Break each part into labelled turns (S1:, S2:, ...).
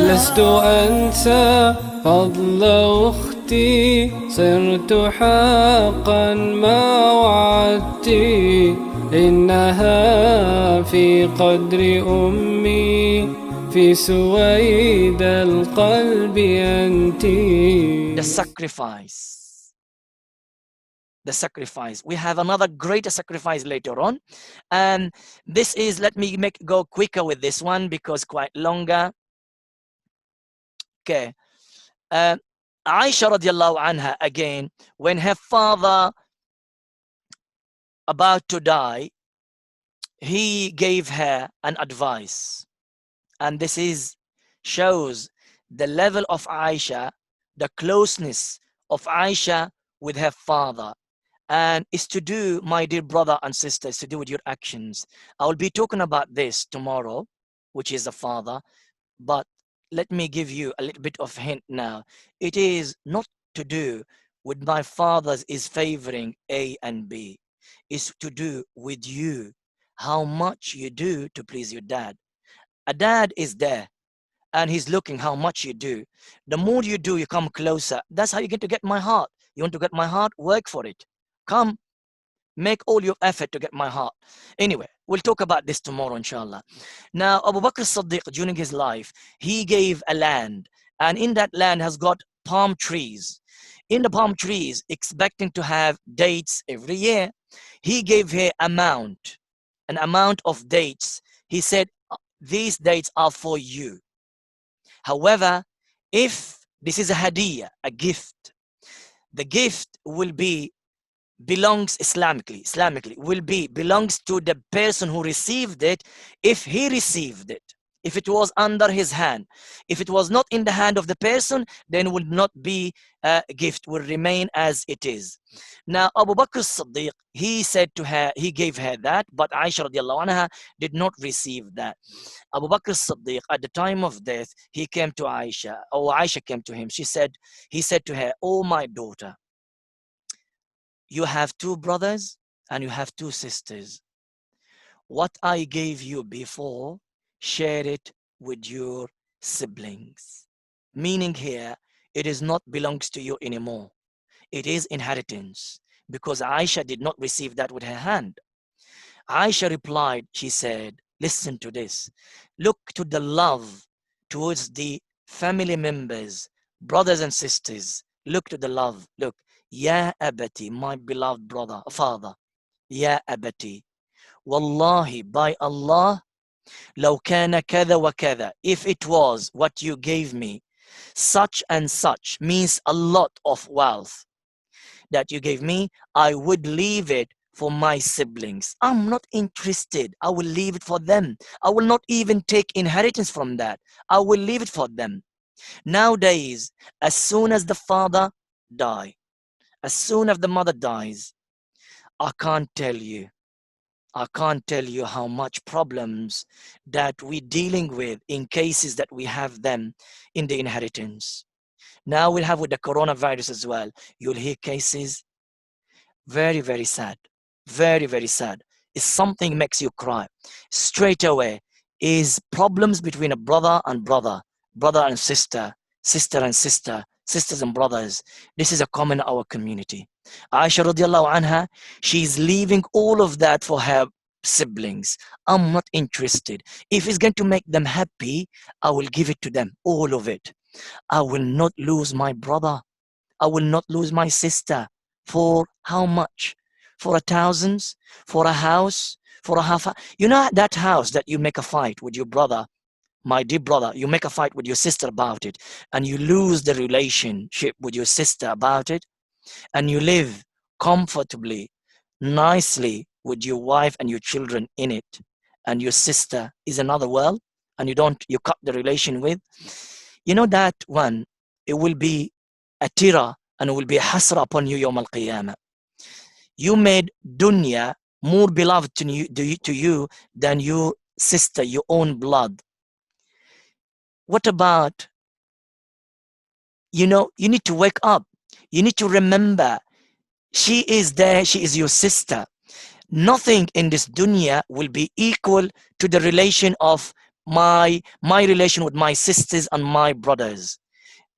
S1: لست أنسى فضل أختي صرت حقا ما وعدت إنها في قدر أمي في سويد القلب أنت.
S2: The sacrifice. We have another greater sacrifice later on, and this is, let me go quicker with this one because quite longer. Okay. Aisha radiallahu anha, again, when her father about to die, he gave her an advice, and this is shows the level of Aisha, the closeness of Aisha with her father. And it's to do, my dear brother and sisters, to do with your actions. I will be talking about this tomorrow, which is the father, but let me give you a little bit of hint now. It is not to do with my father's is favoring A and B. It's to do with you, how much you do to please your dad. A dad is there and he's looking how much you do. The more you do, you come closer. That's how you get to get my heart. You want to get my heart? Work for it. Come, make all your effort to get my heart. Anyway, we'll talk about this tomorrow, inshallah. Now, Abu Bakr as-Siddiq, during his life, he gave a land, and in that land has got palm trees. In the palm trees, expecting to have dates every year, he gave her an amount of dates. He said, these dates are for you. However, if this is a hadiyah, a gift, the gift will be belongs Islamically belongs to the person who received it, if he received it, if it was under his hand. If it was not in the hand of the person, then would not be a gift, will remain as it is. Now Abu Bakr as-Siddiq, he said to her, he gave her that, but Aisha radiallahu anha did not receive that. Abu Bakr as-Siddiq, at the time of death, he came to Aisha, or Aisha came to him. He said to her, oh my daughter, you have 2 brothers and you have 2 sisters. What I gave you before, share it with your siblings. Meaning here, it is not belongs to you anymore. It is inheritance, because Aisha did not receive that with her hand. Aisha replied, she said, listen to this. Look to the love towards the family members, brothers and sisters. Look to the love. Look. Ya abati, my beloved brother, father. Ya abati, wallahi, by Allah, law kana kada wa kada, if it was what you gave me, such and such, means a lot of wealth that you gave me, I would leave it for my siblings. I'm not interested. I will leave it for them. I will not even take inheritance from that. I will leave it for them. Nowadays, as soon as the father dies, as soon as the mother dies, I can't tell you how much problems that we're dealing with in cases that we have them in the inheritance. Now we'll have with the coronavirus as well. You'll hear cases, very, very sad. Very, very sad. If something makes you cry, straight away is problems between a brother and brother, brother and sister, sister and sister, sisters and brothers. This is a common in our community. Aisha radiallahu anha, she's leaving all of that for her siblings. I'm not interested. If it's going to make them happy, I will give it to them, all of it. I will not lose my brother. I will not lose my sister. For how much? For 1,000? For a house? For a half? You know that house that you make a fight with your brother, my dear brother, you make a fight with your sister about it, and you lose the relationship with your sister about it, and you live comfortably, nicely with your wife and your children in it, and your sister is another world, and you cut the relation with, you know that one, it will be a tira, and it will be a hasra upon you yawm al-qiyamah. You made dunya more beloved to you than your sister, your own blood. What about, you need to wake up. You need to remember, she is there, she is your sister. Nothing in this dunya will be equal to the relation of my relation with my sisters and my brothers,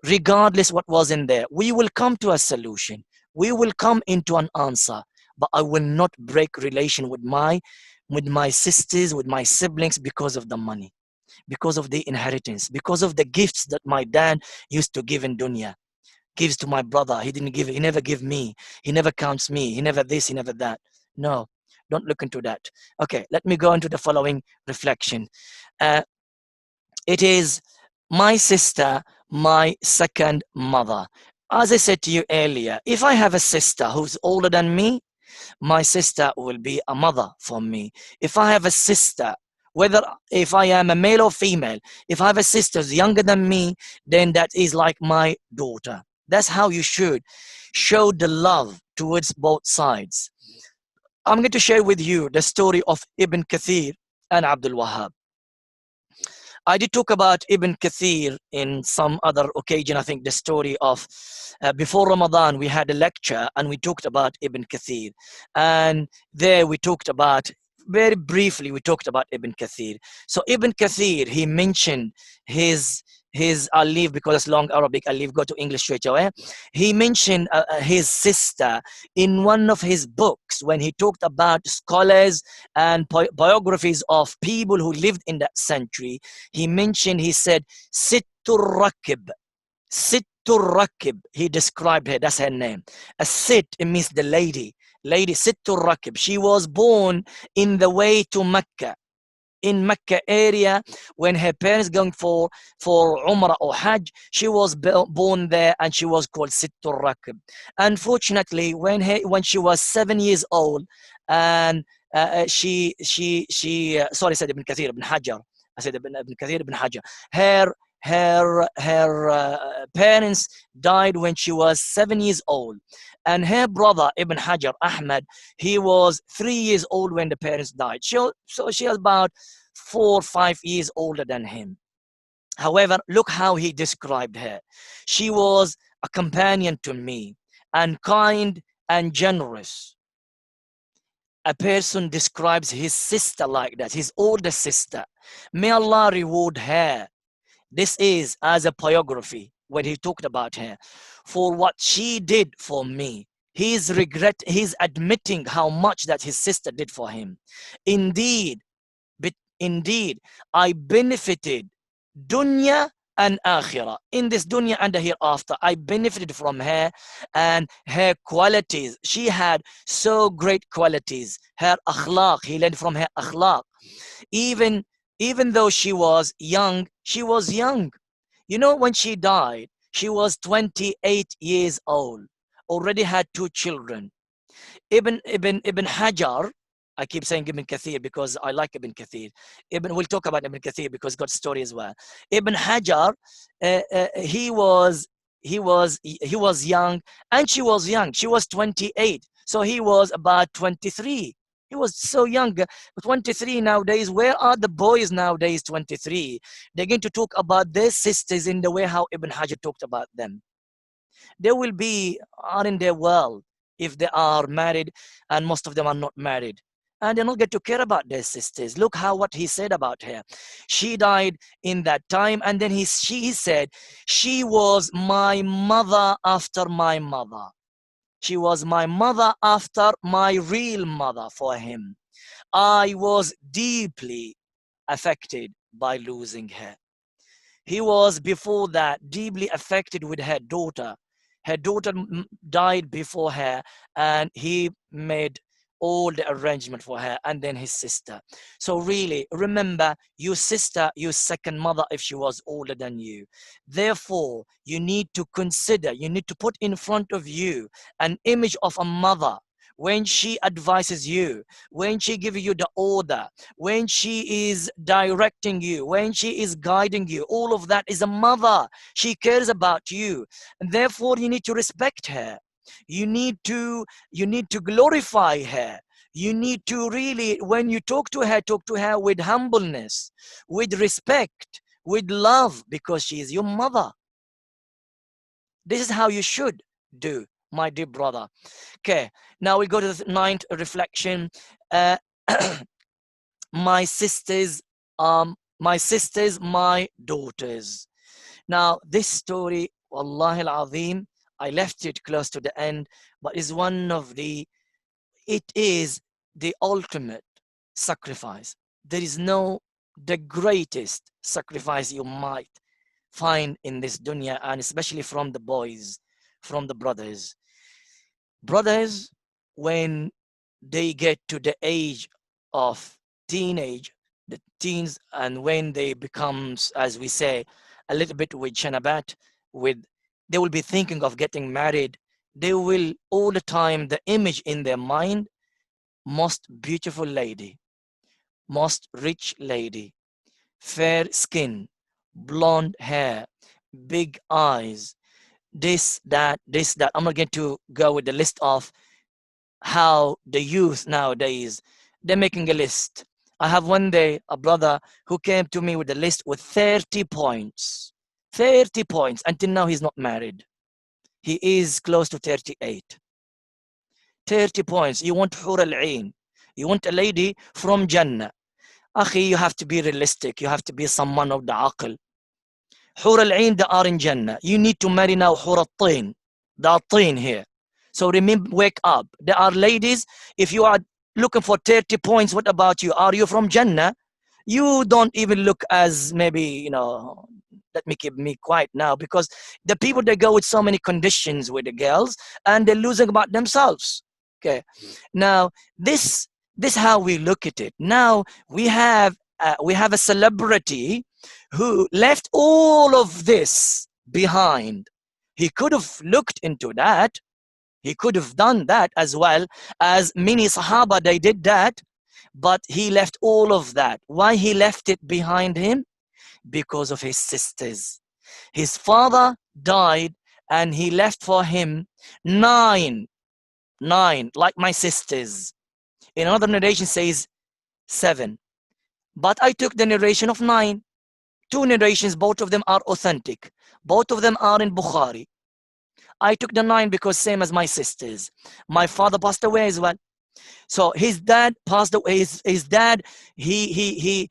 S2: regardless what was in there, we will come to a solution, we will come into an answer, but I will not break relation with my sisters, with my siblings, because of the money, because of the inheritance, because of the gifts that my dad used to give in dunya, gives to my brother. He didn't give, he never give me, he never counts me, he never this, he never that. No, don't look into that. Okay, let me go into the following reflection. uh, it is my sister, my second mother. As I said to you earlier, if I have a sister who's older than me, my sister will be a mother for me. If I have a sister, whether if I am a male or female, if I have a sister who's younger than me, then that is like my daughter. That's how you should show the love towards both sides. I'm going to share with you the story of Ibn Kathir and Abdul Wahhab. I did talk about Ibn Kathir in some other occasion. I think the story of before Ramadan, we had a lecture and we talked about Ibn Kathir. And there we talked about, very briefly, we talked about Ibn Kathir. So Ibn Kathir, he mentioned I'll leave because it's long Arabic, I'll leave, go to English straight away. He mentioned his sister in one of his books when he talked about scholars and biographies of people who lived in that century. He mentioned, he said, Sittur Rakib. Sittur Rakib. He described her, that's her name. A sit, it means the lady. Lady Sittur Rakib. She was born in the way to Mecca. In Mecca area, when her parents going for Umrah or Hajj, she was born there and she was called Sittur Rakib. Unfortunately, when she was 7 years old, and sorry, I said Ibn Kathir, Ibn Hajar. I said Ibn Kathir, Ibn Hajar. Her parents died when she was 7 years old, and her brother Ibn Hajar, Ahmad, he was 3 years old when the parents died. So she was about 4 or 5 years older than him. However, look how he described her. She was a companion to me, and kind and generous. A person describes his sister like that, his older sister. May Allah reward her. This is as a biography when he talked about her, for what she did for me. He's admitting how much that his sister did for him. Indeed, indeed, I benefited dunya and akhirah. In this dunya and the hereafter, I benefited from her and her qualities. She had so great qualities. Her akhlaq, he learned from her akhlaq. Even though she was young, she was young. You know, when she died, she was 28 years old, already had 2 children. Ibn Hajar, I keep saying Ibn Kathir because I like Ibn Kathir. We'll talk about Ibn Kathir because God's story as well. Ibn Hajar, he was young, and she was young. She was 28, so he was about 23. He was so young. 23 nowadays. Where are the boys nowadays? 23. They're going to talk about their sisters in the way how Ibn Hajar talked about them. They will be are in their world if they are married, and most of them are not married, and they don't get to care about their sisters. Look what he said about her. She died in that time, and then she said, she was my mother after my mother. She was my mother after my real mother for him. I was deeply affected by losing her. He was before that deeply affected with her daughter. Her daughter died before her, and he made all the arrangement for her, and then his sister. So really, remember, your sister, your second mother, if she was older than you. Therefore, you need to consider, you need to put in front of you an image of a mother when she advises you, when she gives you the order, when she is directing you, when she is guiding you. All of that is a mother. She cares about you, and therefore you need to respect her. You need to glorify her. You need to really, when you talk to her with humbleness, with respect, with love, because she is your mother. This is how you should do, my dear brother. Okay, now we go to the 9th reflection. My sisters my sisters, my daughters. Now, this story, Wallahi al-Azim, I left it close to the end, but is one of it is the ultimate sacrifice. There is no, the greatest sacrifice you might find in this dunya, and especially from the boys, from the brothers. Brothers, when they get to the age of teenage, the teens, and when they becomes, as we say, a little bit with shanabat, with they will be thinking of getting married. They will all the time the image in their mind, most beautiful lady, most rich lady, fair skin, blonde hair, big eyes, this, that, this, that. I'm not going to go with the list of how the youth nowadays, they're making a list. I have one day a brother who came to me with a list with 30 points. 30 points. Until now, he's not married. He is close to 38. 30 points. You want Hur al-Ain. You want a lady from Jannah. Akhi, you have to be realistic. You have to be someone of the aql. Hur al-Ain, they are in Jannah. You need to marry now Hur al-Tain. They are tain here. So remember, wake up. There are ladies, if you are looking for 30 points, what about you? Are you from Jannah? You don't even look as maybe, let me keep me quiet now, because the people, they go with so many conditions with the girls and they're losing about themselves. Okay. Now, this how we look at it. Now we have a celebrity who left all of this behind. He could have looked into that. He could have done that as well, as many Sahaba, they did that, but he left all of that. Why he left it behind him? Because of his sisters. His father died and he left for him nine, like my sisters. In another narration says 7. But I took the narration of 9. 2 narrations, both of them are authentic. Both of them are in Bukhari. I took the 9 because same as my sisters. My father passed away as well. So his dad passed away. His dad, he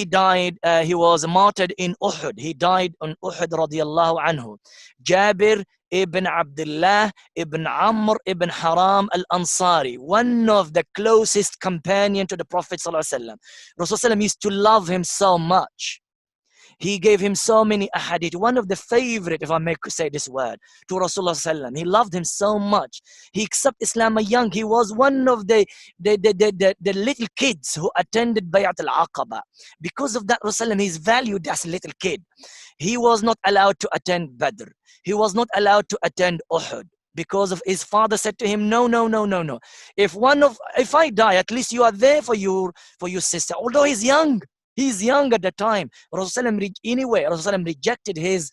S2: died. He was martyred in Uhud. He died on Uhud radiyallahu anhu. Jabir ibn Abdullah ibn Amr ibn Haram al-Ansari, one of the closest companion to the Prophet sallallahu alaihi wasallam. Rasulullah used to love him so much. He gave him so many ahadith. One of the favorite, if I may say this word, to Rasulullah. He loved him so much. He accepted Islam young. He was one of the little kids who attended Bayat al-Aqaba. Because of that, Rasulullah is valued as a little kid. He was not allowed to attend Badr. He was not allowed to attend Uhud. Because of his father said to him, no. If I die, at least you are there for your sister. Although he's young. He's young at the time. Rasulullah rejected his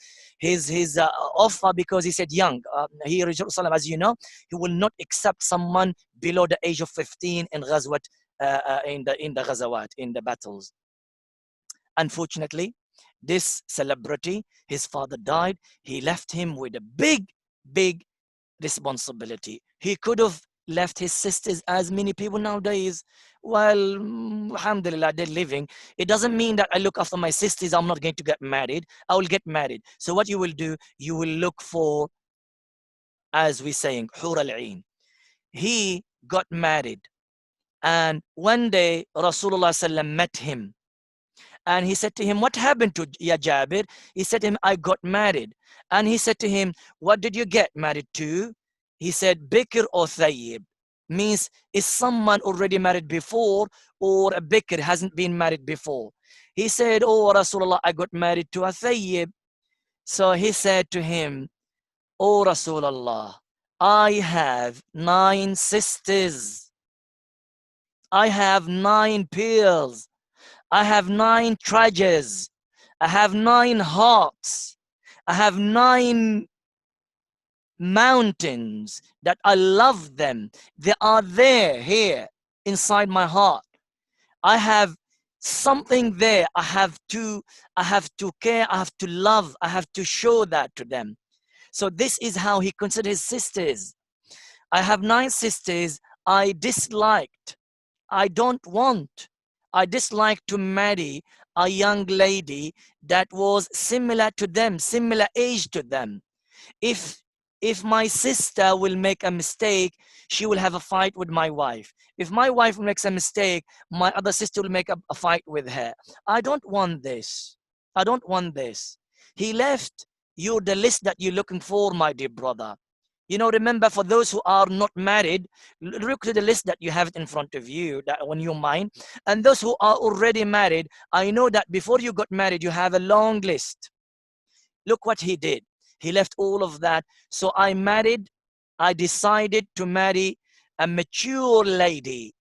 S2: offer because he said young. Rasulullah, as you know, he will not accept someone below the age of 15 in ghazwat, in the ghazawat, in the battles. Unfortunately, this celebrity, his father died. He left him with a big responsibility. He could have left his sisters, as many people nowadays, well, alhamdulillah, they're living. It doesn't mean that I look after my sisters, I'm not going to get married. I will get married. So what you will do, you will look for, as we're saying, Hur al-Ain. He got married. And one day, Rasulullah met him. And he said to him, what happened to Ya Jabir? He said to him, I got married. And he said to him, what did you get married to? He said, Bikr or Thayyib. Means, is someone already married before, or a Bikr hasn't been married before? He said, oh Rasulullah, I got married to a Thayyib. So he said to him, oh Rasulullah, I have 9 sisters. I have 9 pearls. I have 9 treasures. I have 9 hearts. I have 9 mountains that I love them. They are there, here, inside my heart. I have something there. I have to care. I have to love. I have to show that to them. So this is how he considered his sisters. I have 9 sisters I disliked. I don't want. I dislike to marry a young lady that was similar to them, similar age to them. If if my sister will make a mistake, she will have a fight with my wife. If my wife makes a mistake, my other sister will make a fight with her. I don't want this. I don't want this. He left you the list that you're looking for, my dear brother. You know, remember, for those who are not married, look to the list that you have in front of you, that on your mind. And those who are already married, I know that before you got married, you have a long list. Look what he did. He left all of that. So I decided to marry a mature lady,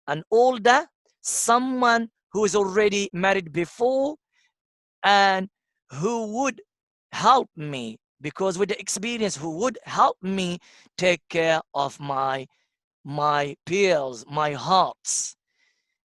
S2: an older, someone who is already married before, and who would help me, because with the experience, who would help me take care of my peers, my hearts,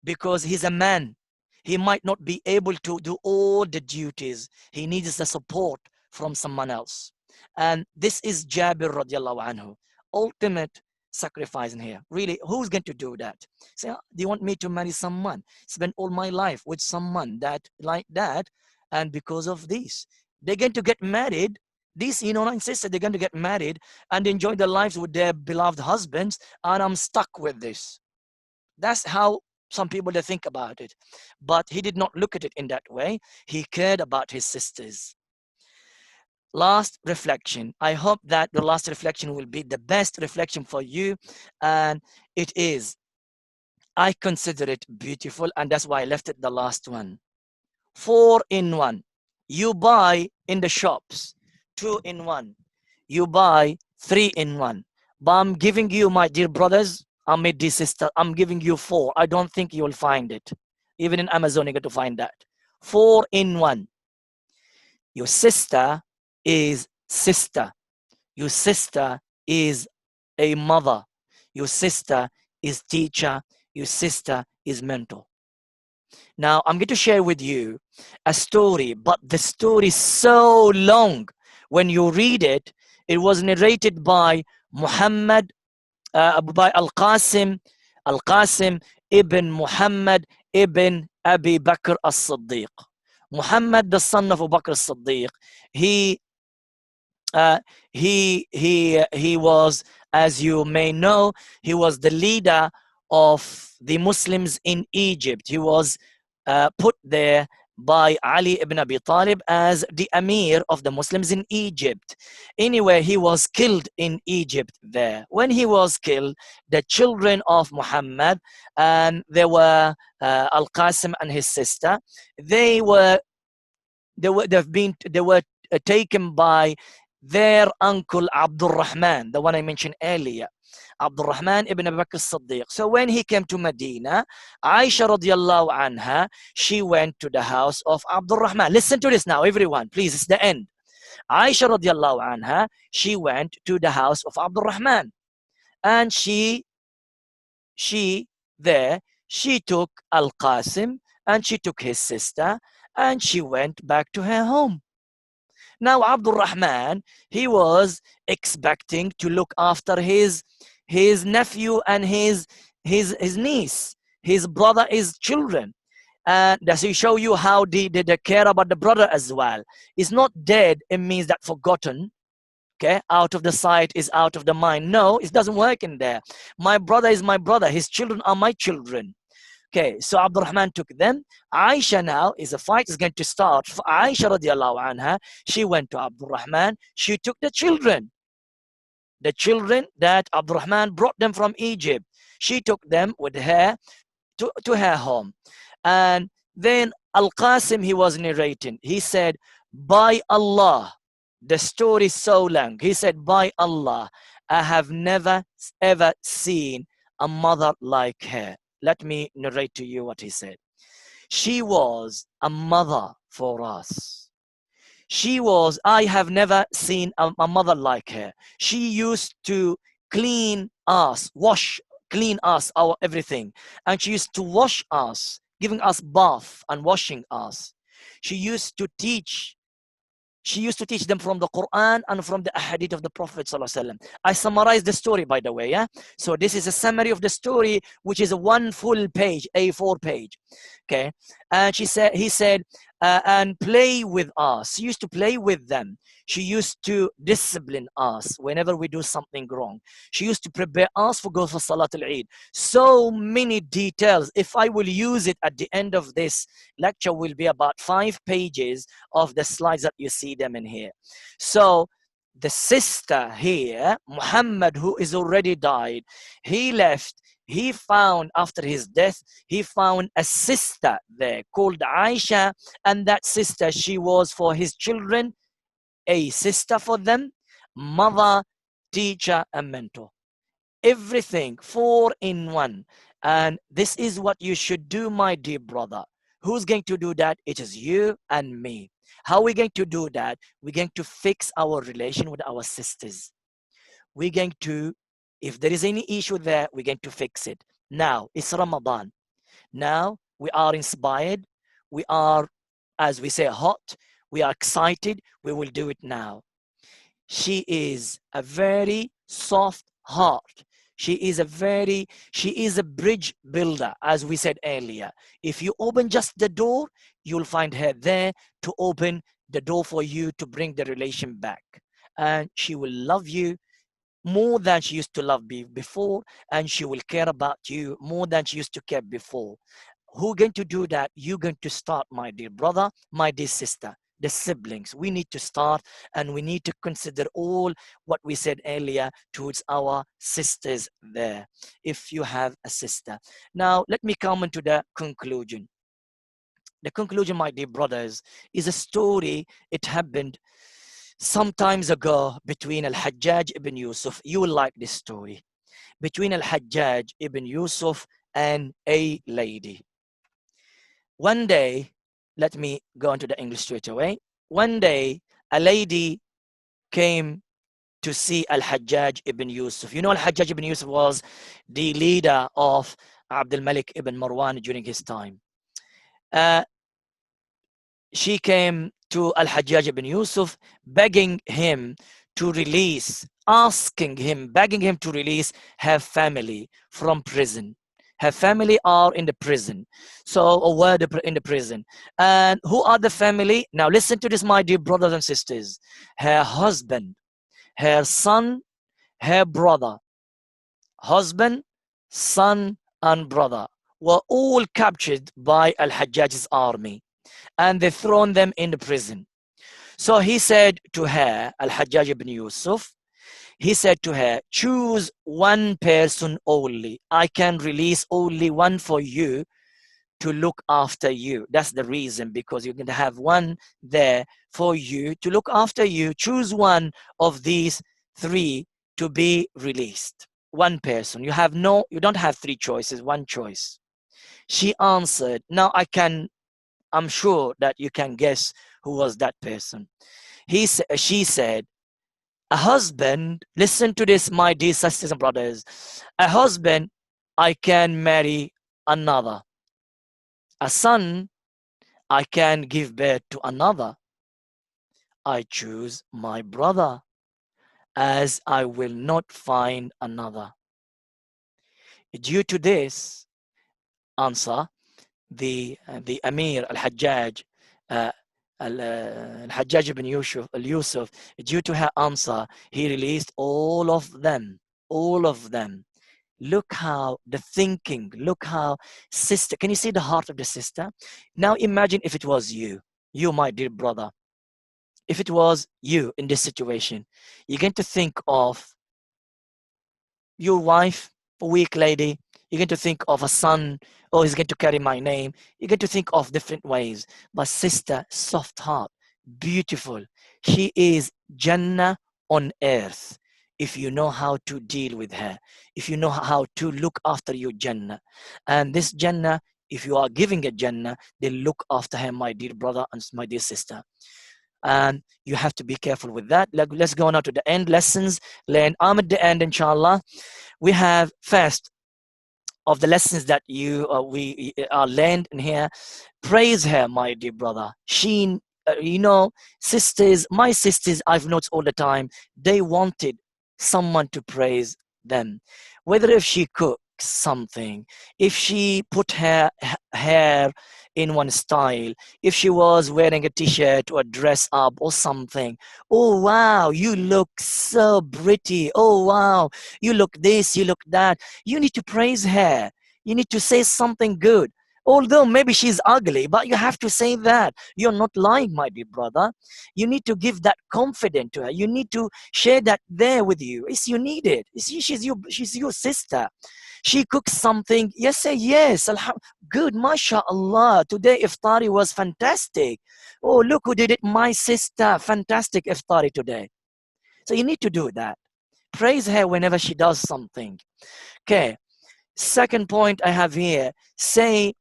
S2: because he's a man. He might not be able to do all the duties. He needs the support from someone else. And this is Jabir radiallahu anhu, ultimate sacrifice in here. Really, who's going to do that? Say, do you want me to marry someone? Spend all my life with someone that like that, and because of this, they're going to get married. These, and sister, they're going to get married and enjoy their lives with their beloved husbands, and I'm stuck with this. That's how some people, they think about it. But he did not look at it in that way. He cared about his sisters. Last reflection. I hope that the last reflection will be the best reflection for you. And it is, I consider it beautiful, and that's why I left it the last one. 4-in-1. You buy in the shops 2-in-1. You buy 3-in-1. But I'm giving you, my dear brothers, my dear sister, I'm giving you 4. I don't think you will find it. Even in Amazon, you get to find that. 4-in-1. Your sister is sister. Your sister is a mother. Your sister is teacher. Your sister is mentor. Now, I'm going to share with you a story, but the story is so long. When you read it, it was narrated by Muhammad, by Al-Qasim ibn Muhammad ibn Abi Bakr as-Siddiq. Muhammad, the son of Abu Bakr as-Siddiq, he was, as you may know, he was the leader of the Muslims in Egypt. He was put there by Ali ibn Abi Talib as the Amir of the Muslims in Egypt. Anyway, he was killed in Egypt there. When he was killed, the children of Muhammad, and there were Al-Qasim and his sister, they were taken by their uncle Abdul Rahman, the one I mentioned earlier. Abdul Rahman ibn Abu Bakr as-Siddiq. So when he came to Medina, Aisha radiallahu anha, she went to the house of Abdul Rahman. Listen to this now, everyone. Please, it's the end. Aisha radiallahu anha, she went to the house of Abdul Rahman. And she took Al-Qasim, and she took his sister, and she went back to her home. Now, Abdul Rahman, he was expecting to look after his nephew and his niece, his brother, his children. And does he show you how they care about the brother as well? It's not dead, it means that forgotten. Okay, out of the sight is out of the mind. No, it doesn't work in there. My brother is my brother. His children are my children. Okay, so Abdul Rahman took them. Aisha, now is a fight is going to start. For Aisha radiallahu anha, she went to Abdul Rahman. She took the children that Abdul Rahman brought them from Egypt. She took them with her to her home. And then Al-Qasim, he was narrating. He said, by Allah, the story is so long. He said, by Allah, I have never ever seen a mother like her. Let me narrate to you what he said. She was a mother for us. I have never seen a mother like her. She used to clean us, clean us, our everything. And she used to wash us, giving us bath and washing us. She used to teach them from the Quran and from the Ahadith of the Prophet ﷺ. I summarized the story, by the way. Yeah. So this is a summary of the story, which is a one full page, A4 page. Okay. And he said, and play with us. She used to play with them. She used to discipline us whenever we do something wrong. She used to prepare us for go for Salat al-Eid. So many details. If I will use it at the end of this lecture, will be about 5 pages of the slides that you see them in here. So the sister here, Muhammad, who is already died, he left. He found, after his death, he found a sister there called Aisha, and that sister, she was for his children a sister for them, mother, teacher, and mentor. Everything, 4 in 1. And this is what you should do, my dear brother. Who's going to do that? It is you and me. How are we going to do that? We're going to fix our relation with our sisters. We're going to, if there is any issue there, we're going to fix it. Now, it's Ramadan. Now, we are inspired. We are, as we say, hot. We are excited. We will do it now. She is a very soft heart. She is a bridge builder, as we said earlier. If you open just the door, you'll find her there to open the door for you to bring the relation back. And she will love you more than she used to love before, and she will care about you more than she used to care before. Who's going to do that? You're going to start, my dear brother, my dear sister. The siblings, we need to start, and we need to consider all what we said earlier towards our sisters there, if you have a sister. Now, let me come into the conclusion. The conclusion, my dear brothers, is a story. It happened some times ago between Al-Hajjaj ibn Yusuf. You will like this story. Between Al-Hajjaj ibn Yusuf and a lady. One day, let me go into the English straight away. One day, a lady came to see Al-Hajjaj ibn Yusuf. You know, Al-Hajjaj ibn Yusuf was the leader of Abdul Malik ibn Marwan during his time. She came to Al-Hajjaj ibn Yusuf, begging him to release, begging him to release her family from prison. Her family are in the prison. So, or were in the prison. And who are the family? Now listen to this, my dear brothers and sisters. Her husband, her son, her brother. Husband, son, and brother were all captured by Al-Hajjaj's army, and they thrown them in the prison. So he said to her, Al-Hajjaj ibn Yusuf, he said to her, choose one person only. I can release only one for you to look after you. That's the reason, because you're going to have one there for you to look after you. Choose one of these 3 to be released. One person. You don't have 3 choices, one choice. She answered, now I'm sure that you can guess who was that person. She said, a husband, listen to this, my dear sisters and brothers. A husband, I can marry another. A son, I can give birth to another. I choose my brother, as I will not find another. Due to this answer, the Amir al-Hajjaj, Al-Hajjaj ibn Yusuf, due to her answer, he released all of them. All of them. Look how the thinking, look how sister, can you see the heart of the sister? Now imagine if it was you, my dear brother. If it was you in this situation, you're going to think of your wife, a weak lady. You're going to think of a son, oh, he's going to carry my name. You're going to think of different ways. But sister, soft heart, beautiful. She is Jannah on earth. If you know how to deal with her, if you know how to look after your Jannah. And this Jannah, if you are giving a Jannah, they look after her, my dear brother and my dear sister. And you have to be careful with that. Let's go now to the end lessons learned. I'm at the end, inshallah. We have first of the lessons that we are learned in here. Praise her, my dear brother. She, sisters, my sisters, I've noticed all the time, they wanted someone to praise them. Whether if she cook, something, if she put her hair in one style, if she was wearing a t-shirt or a dress up or something, oh wow, you look so pretty, oh wow, you look this, you look that, you need to praise her, you need to say something good. Although maybe she's ugly, but you have to say that. You're not lying, my dear brother. You need to give that confidence to her. You need to share that there with you. It's you need it. She's your sister. She cooks something. Yes, say yes. Good, mashallah. Today iftari was fantastic. Oh, look who did it. My sister. Fantastic iftari today. So you need to do that. Praise her whenever she does something. Okay. Second point I have here. Say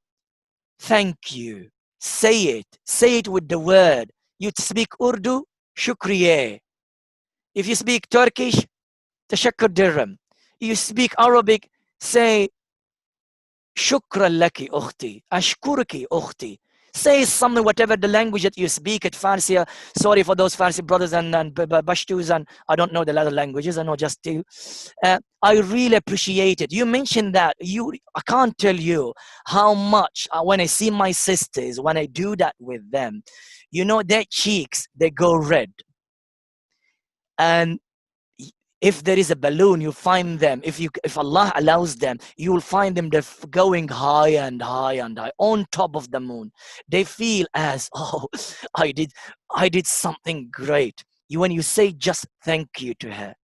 S2: thank you. Say it. Say it with the word. You speak Urdu, shukriye. If you speak Turkish, tashakkur dirham. You speak Arabic, say shukran laki ukhti, ashkuruki ukhti. Say something, whatever the language that you speak at Farsi. Sorry for those Farsi brothers and Pashtus, and I don't know the other languages, I know just two. I really appreciate it. You mentioned that. I can't tell you how much, when I see my sisters, when I do that with them, you know, their cheeks, they go red. And if there is a balloon, you find them, if Allah allows them, you will find them going high and high and high on top of the moon. They feel as, oh, I did something great. When you say just thank you to her,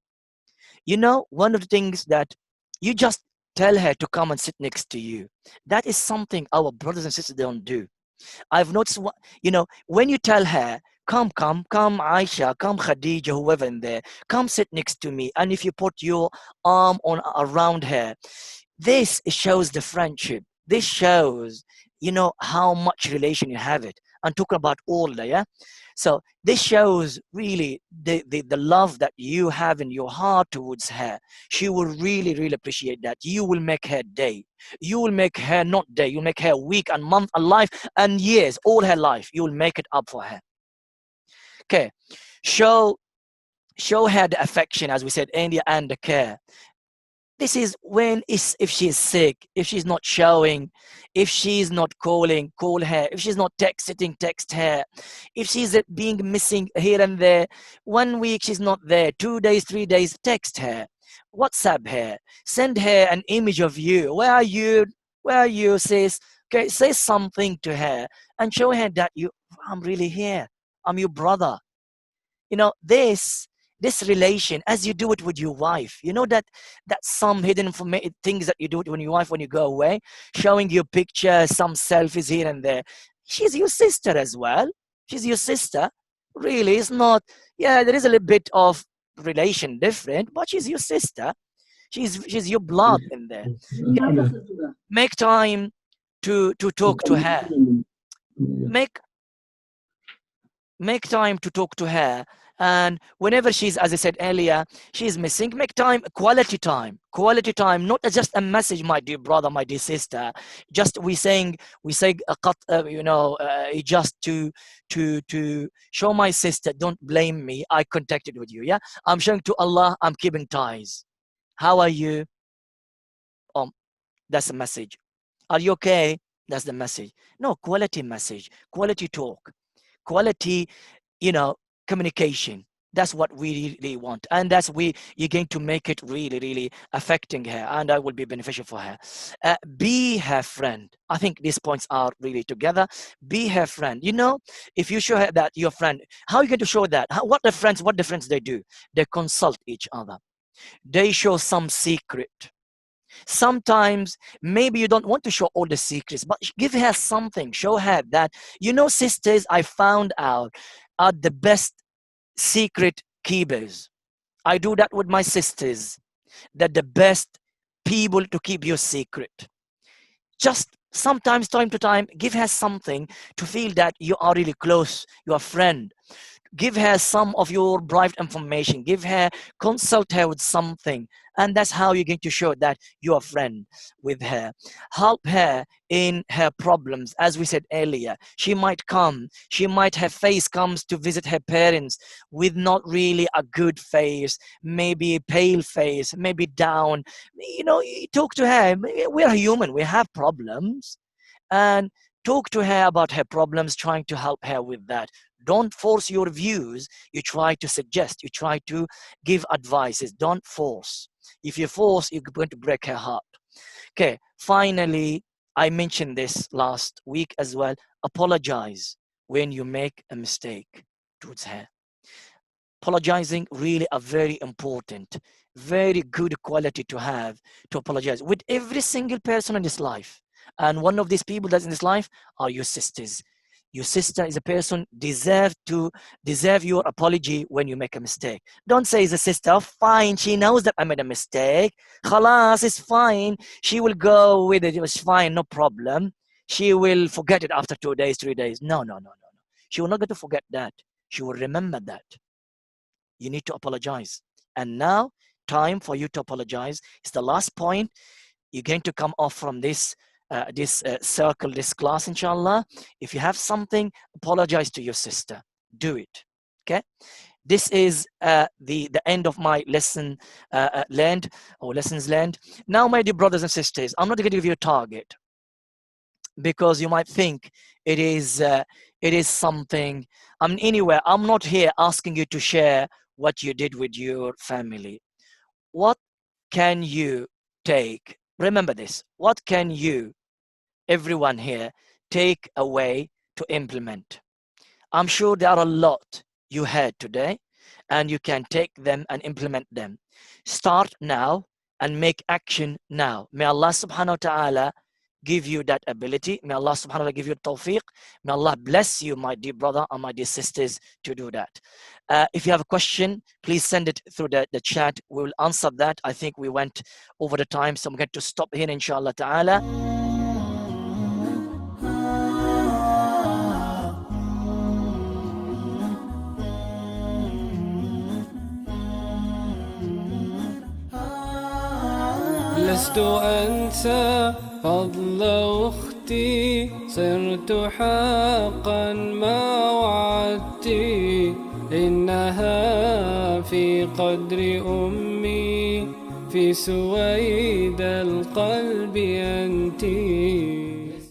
S2: you know, one of the things that you just tell her to come and sit next to you. That is something our brothers and sisters don't do. I've noticed, you know, when you tell her, come, Aisha, come, Khadija, whoever in there, come sit next to me. And if you put your arm around her, this shows the friendship. This shows, you know, how much relation you have it. I'm talking about all that, yeah? So this shows really the love that you have in your heart towards her. She will really, really appreciate that. You will make her day. You will make her not day. You'll make her week and month and life and years, all her life. You will make it up for her. Okay. Show her the affection, as we said, and the care. This is when if she's sick, if she's not showing, if she's not calling, call her. If she's not texting, text her. If she's being missing here and there, 1 week she's not there, 2 days, 3 days, text her, WhatsApp her, send her an image of you. Where are you? Where are you, sis? Okay, say something to her and show her that I'm really here. I'm your brother. You know, this relation, as you do it with your wife, you know that some hidden things that you do it with your wife when you go away, showing your picture, some selfies here and there. She's your sister as well. She's your sister. Really, it's not, yeah, there is a little bit of relation different, but she's your sister. She's your blood in there. Make time to talk to her. Make time to talk to her. And whenever she's, as I said earlier, she's missing, make time, quality time, not just a message, my dear brother, my dear sister. Just we say just to show my sister, don't blame me, I contacted with you. Yeah, I'm showing to Allah, I'm keeping ties. How are you? That's the message. Are you okay? That's the message. No, quality message, quality talk, quality, communication. That's what we really want, and you're going to make it really, really affecting her, and that will be beneficial for her. Be her friend. I think these points are really together. Be her friend. If you show her that your friend, how are you going to show that? What difference they do? They consult each other. They show some secret. Sometimes maybe you don't want to show all the secrets, but give her something. Show her that, sisters, I found out, are the best secret keepers. I do that with my sisters. They're the best people to keep your secret. Just sometimes, time to time, give her something to feel that you are really close, you're a friend. give her some of your private information, give her, consult her with something, and that's how you're going to show that you're a friend with her. Help her in her problems. As we said earlier, she might her face comes to visit her parents with not really a good face, maybe a pale face, maybe down. You talk to her. We're human, we have problems, and talk to her about her problems, trying to help her with that. Don't force your views. You try to suggest, you try to give advices. Don't force. If you force, you're going to break her heart. Okay, finally, I mentioned this last week as well. Apologize when you make a mistake towards her. Apologizing really a very important, very good quality to have, to apologize with every single person in this life. And one of these people that's in this life are your sisters. Your sister is a person deserve your apology when you make a mistake. Don't say it's a sister, fine, she knows that I made a mistake. Khalas, it's fine. She will go with it. It was fine, no problem. She will forget it after 2 days, 3 days. No. She will not get to forget that. She will remember that. You need to apologize. And now, time for you to apologize. It's the last point. You're going to come off from this circle, this class, inshallah. If you have something, apologize to your sister. Do it. Okay. This is the end of my lesson lessons learned. Now, my dear brothers and sisters, I'm not going to give you a target, because you might think it is something. Anyway, I'm not here asking you to share what you did with your family. What can you take? Remember this. What can you, everyone here, take away to implement? I'm sure there are a lot you heard today, and you can take them and implement them. Start now and make action now. May Allah subhanahu wa ta'ala give you that ability. May Allah subhanahu wa ta'ala give you tawfiq. May Allah bless you, my dear brother and my dear sisters, to do that. If you have a question, please send it through the chat. We will answer that. I think we went over the time, so I'm going to stop here, inshallah ta'ala.
S1: لست أنسى فضل أختي، صرت حقا ما وعدت، إنها في قدر أمي، في سويد القلب أنتِ.